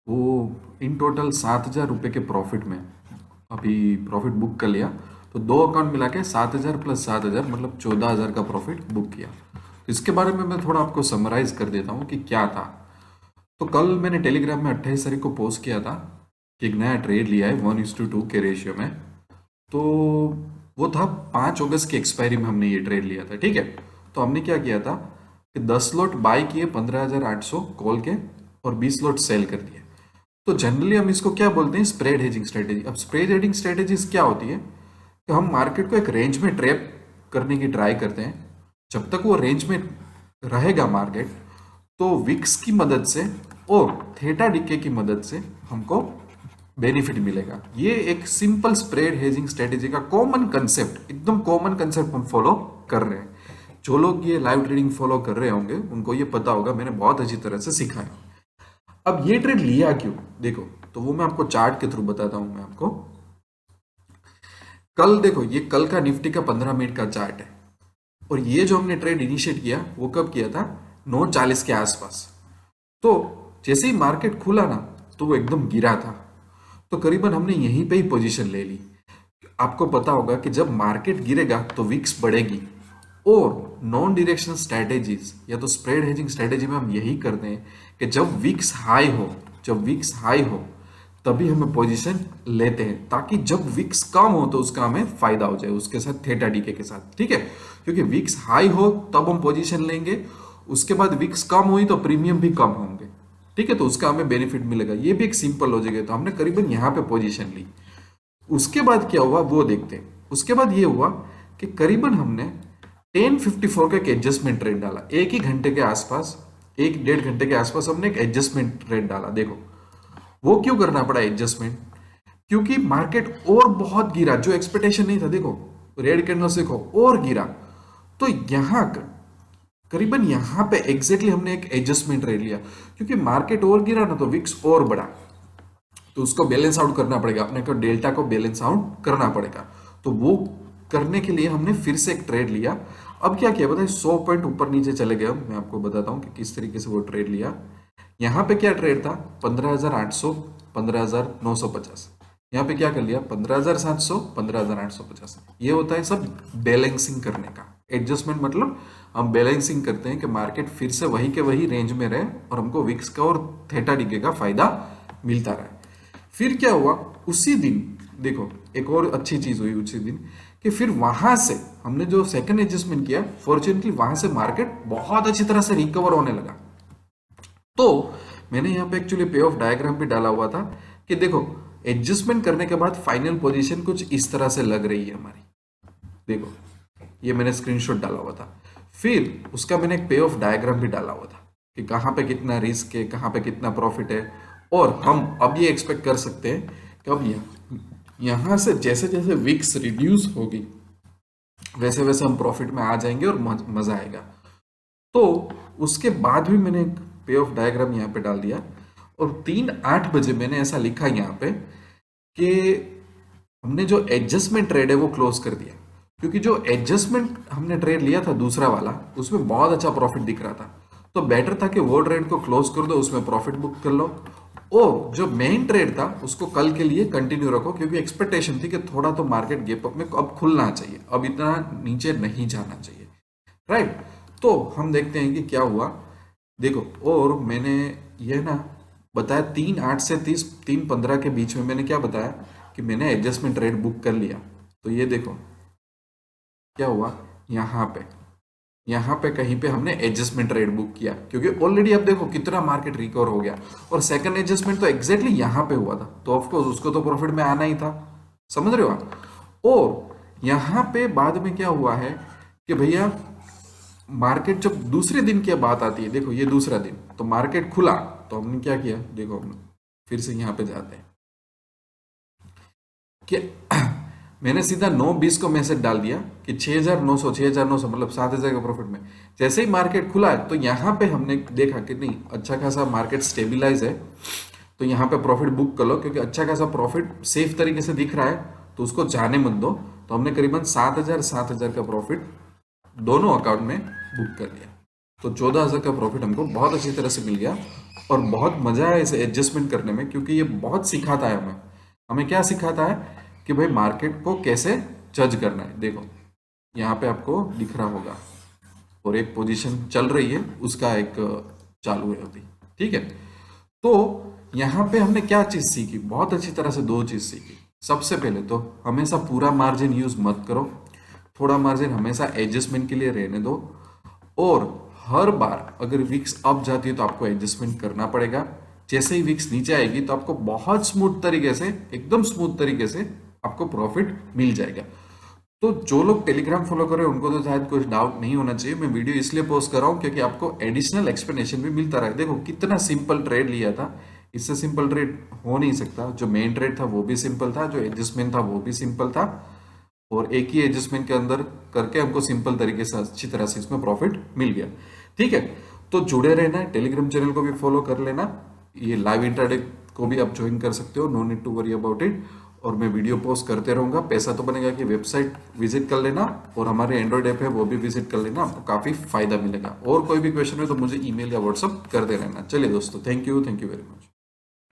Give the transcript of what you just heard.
वो in total 7,000 रुपये के प्रॉफिट में अभी प्रॉफिट बुक कर लिया। तो दो अकाउंट मिला के 7,000 प्लस 7,000 मतलब 14,000 का प्रॉफिट बुक किया। तो इसके बारे में मैं थोड़ा आपको समराइज कर देता हूँ कि क्या था। तो कल मैंने टेलीग्राम में 28 तारीख को पोस्ट किया था कि एक नया ट्रेड लिया है 1:2 के रेशियो में। तो वो था 5 अगस्त की एक्सपायरी में हमने ये ट्रेड लिया था, ठीक है। तो हमने क्या किया था कि 10 लॉट बाय किए 15,800 कॉल के और 20 लॉट सेल कर दिए। तो जनरली हम इसको क्या बोलते हैं, स्प्रेड हेजिंग स्ट्रेटेजी। अब स्प्रेड हेजिंग स्ट्रेटेजीज क्या होती है कि हम मार्केट को एक रेंज में ट्रैप करने की ट्राई करते हैं। जब तक वो रेंज में रहेगा मार्केट, तो विक्स की मदद से और थीटा डीके की मदद से हमको बेनिफिट मिलेगा। ये एक सिंपल स्प्रेड हेजिंग स्ट्रेटेजी का कॉमन कंसेप्ट, एकदम कॉमन कंसेप्ट हम फॉलो कर रहे हैं। जो लोग ये लाइव ट्रेडिंग फॉलो कर रहे होंगे उनको ये पता होगा, मैंने बहुत अच्छी तरह से सिखाया। अब ये ट्रेड लिया क्यों, देखो तो वो मैं आपको चार्ट के थ्रू बताता हूं मैं आपको। कल देखो, ये कल का निफ्टी का 15 मिनट का चार्ट है और ये जो हमने ट्रेड इनिशिएट किया वो कब किया था, 9:40 के आसपास। तो जैसे ही मार्केट खुला ना तो वो एकदम गिरा था। तो करीबन हमने यहीं पे ही पोजीशन ले ली। आपको पता होगा कि जब मार्केट गिरेगा तो विक्स बढ़ेगी। और नॉन डायरेक्शनल स्ट्रैटेजीज या तो स्प्रेड हेजिंग स्ट्रैटेजी में हम यही करते हैं कि जब विक्स हाई हो, जब विक्स हाई हो तभी हमें पोजीशन लेते हैं, ताकि जब विक्स कम हो तो उसका हमें फायदा हो जाए, उसके साथ थीटा डीके के साथ, ठीक है। क्योंकि विक्स हाई हो तब हम पोजीशन लेंगे, उसके बाद विक्स कम हुई तो प्रीमियम भी कम होंगे, ठीक है। तो उसका हमें बेनिफिट मिलेगा। ये भी एक सिंपल लॉजिक है। तो हमने करीबन यहाँ पे पोजीशन ली। उसके बाद क्या हुआ वो देखते हैं। उसके बाद ये हुआ कि करीबन हमने 10:54 का एक एडजस्टमेंट ट्रेड डाला। एक ही घंटे के आसपास, 1-1.5 घंटे के आसपास हमने एक एडजस्टमेंट ट्रेड डाला। देखो वो क्यों करना पड़ा एडजस्टमेंट, क्योंकि मार्केट और बहुत गिरा, जो एक्सपेक्टेशन नहीं था। देखो रेड कैंडल से देखो और गिरा। तो यहां करीबन यहां पे एग्जैक्टली हमने एक एडजस्टमेंट ट्रेड लिया, क्योंकि मार्केट और गिरा ना तो विक्स और बढ़ा। तो उसको बैलेंस आउट करना पड़ेगा, अपने को डेल्टा को बैलेंस आउट करना पड़ेगा। तो वो करने के लिए हमने फिर से एक ट्रेड लिया। अब क्या किया बताइए, 100 पॉइंट ऊपर नीचे चले गए। मैं आपको बताता हूँ कि किस तरीके से वो ट्रेड लिया। यहाँ पे क्या ट्रेड था, 15,800, 15,950। यहाँ पे क्या कर लिया, 15,700, 15,850। ये होता है सब बैलेंसिंग करने का। एडजस्टमेंट मतलब हम बैलेंसिंग करते हैं कि मार्केट फिर से वही के वही रेंज में रहे और हमको विक्स का और थीटा डीके का फायदा मिलता रहे। फिर क्या हुआ उसी दिन, देखो एक और अच्छी चीज हुई उसी दिन कि फिर वहां से हमने जो सेकंड एडजस्टमेंट किया, फॉर्चुनेटली वहां से मार्केट बहुत अच्छी तरह से रिकवर होने लगा। तो मैंने यहाँ पे एक्चुअली पे ऑफ डायग्राम भी डाला हुआ था कि देखो एडजस्टमेंट करने के बाद फाइनल पोजीशन कुछ इस तरह से लग रही है हमारी। देखो ये मैंने स्क्रीनशॉट डाला हुआ था। फिर उसका मैंने एक पे ऑफ डायग्राम भी डाला हुआ था कि कहाँ पे कितना रिस्क है, कहाँ पे कितना प्रॉफिट है। और हम अब ये एक्सपेक्ट कर सकते हैं कि अब यहाँ से जैसे जैसे विक्स रिड्यूस होगी वैसे वैसे हम प्रॉफिट में आ जाएंगे और मजा आएगा। तो उसके बाद भी मैंने एक पे ऑफ डायग्राम यहाँ पे डाल दिया और 3:08 बजे मैंने ऐसा लिखा यहाँ पे कि हमने जो एडजस्टमेंट ट्रेड है वो क्लोज कर दिया। क्योंकि जो एडजस्टमेंट हमने ट्रेड लिया था दूसरा वाला, उसमें बहुत अच्छा प्रॉफिट दिख रहा था। तो बेटर था कि वो ट्रेड को क्लोज कर दो, उसमें प्रॉफिट बुक कर लो। और जो मेन ट्रेड था उसको कल के लिए कंटिन्यू रखो, क्योंकि एक्सपेक्टेशन थी कि थोड़ा तो मार्केट गैप अप में अब खुलना चाहिए, अब इतना नीचे नहीं जाना चाहिए, राइट। तो हम देखते हैं कि क्या हुआ। देखो और मैंने ये ना बताया 3:08 से 3:15 के बीच में मैंने क्या बताया कि मैंने एडजस्टमेंट रेट बुक कर लिया। तो ये देखो क्या हुआ, यहाँ पे कहीं पे हमने एडजस्टमेंट रेट बुक किया, क्योंकि ऑलरेडी अब देखो कितना मार्केट रिकवर हो गया। और सेकंड एडजस्टमेंट तो एग्जैक्टली यहाँ पे हुआ था, तो ऑफकोर्स उसको तो प्रॉफिट में आना ही था, समझ रहे हो आप। और यहाँ पे बाद में क्या हुआ है कि भैया मार्केट जब दूसरे दिन की बात आती है, देखो ये दूसरा दिन तो मार्केट खुला, तो हमने क्या किया, देखो हम फिर से यहाँ पे जाते हैं कि मैंने सीधा 9:20 को मैसेज डाल दिया कि 6,900 मतलब 7,000 का प्रॉफिट में। जैसे ही मार्केट खुला है तो यहाँ पे हमने देखा कि नहीं अच्छा खासा मार्केट स्टेबिलाईज है, तो यहाँ पे प्रॉफिट बुक कर लो, क्योंकि अच्छा खासा प्रॉफिट सेफ तरीके से दिख रहा है तो उसको जाने मत दो। तो हमने करीबन 7,000 का प्रॉफिट दोनों अकाउंट में बुक कर लिया। तो 14,000 का प्रॉफिट हमको बहुत अच्छी तरह से मिल गया और बहुत मजा है इसे एडजस्टमेंट करने में, क्योंकि ये बहुत सिखाता है हमें। हमें क्या सिखाता है कि भाई मार्केट को कैसे जज करना है। देखो यहाँ पे आपको दिख रहा होगा, और एक पोजीशन चल रही है, उसका एक चालू है अभी, ठीक है। तो यहाँ पे हमने क्या चीज सीखी, बहुत अच्छी तरह से दो चीज सीखी। सबसे पहले तो हमेशा पूरा मार्जिन यूज मत करो, थोड़ा मार्जिन हमेशा एडजस्टमेंट के लिए रहने दो, और हर बार अगर विक्स अप जाती है तो आपको एडजस्टमेंट करना पड़ेगा। जैसे ही विक्स नीचे आएगी तो आपको बहुत स्मूथ तरीके से, एकदम स्मूथ तरीके से आपको प्रॉफिट मिल जाएगा। तो जो लोग टेलीग्राम फॉलो कर रहे हैं उनको तो शायद कुछ डाउट नहीं होना चाहिए। मैं वीडियो इसलिए पोस्ट कर रहा हूँ क्योंकि आपको एडिशनल एक्सप्लेनेशन भी मिलता रहे। देखो कितना सिंपल ट्रेड लिया था, इससे सिंपल ट्रेड हो नहीं सकता। जो मेन ट्रेड था वो भी सिंपल था, जो एडजस्टमेंट था वो भी सिंपल था, और एक ही एडजस्टमेंट के अंदर करके हमको सिंपल तरीके से अच्छी तरह से इसमें प्रॉफिट मिल गया, ठीक है। तो जुड़े रहना है, टेलीग्राम चैनल को भी फॉलो कर लेना, ये लाइव इंट्राडे को भी आप ज्वाइन कर सकते हो, no need to worry about it. और मैं वीडियो पोस्ट करते रहूंगा। पैसा तो बनेगा कि वेबसाइट विजिट कर लेना, और हमारे एंड्रॉइड ऐप है वो भी विजिट कर लेना, आपको काफी फायदा मिलेगा। और कोई भी क्वेश्चन है तो मुझे ईमेल या व्हाट्सअप कर दे रहना। चलिए दोस्तों, थैंक यू वेरी मच।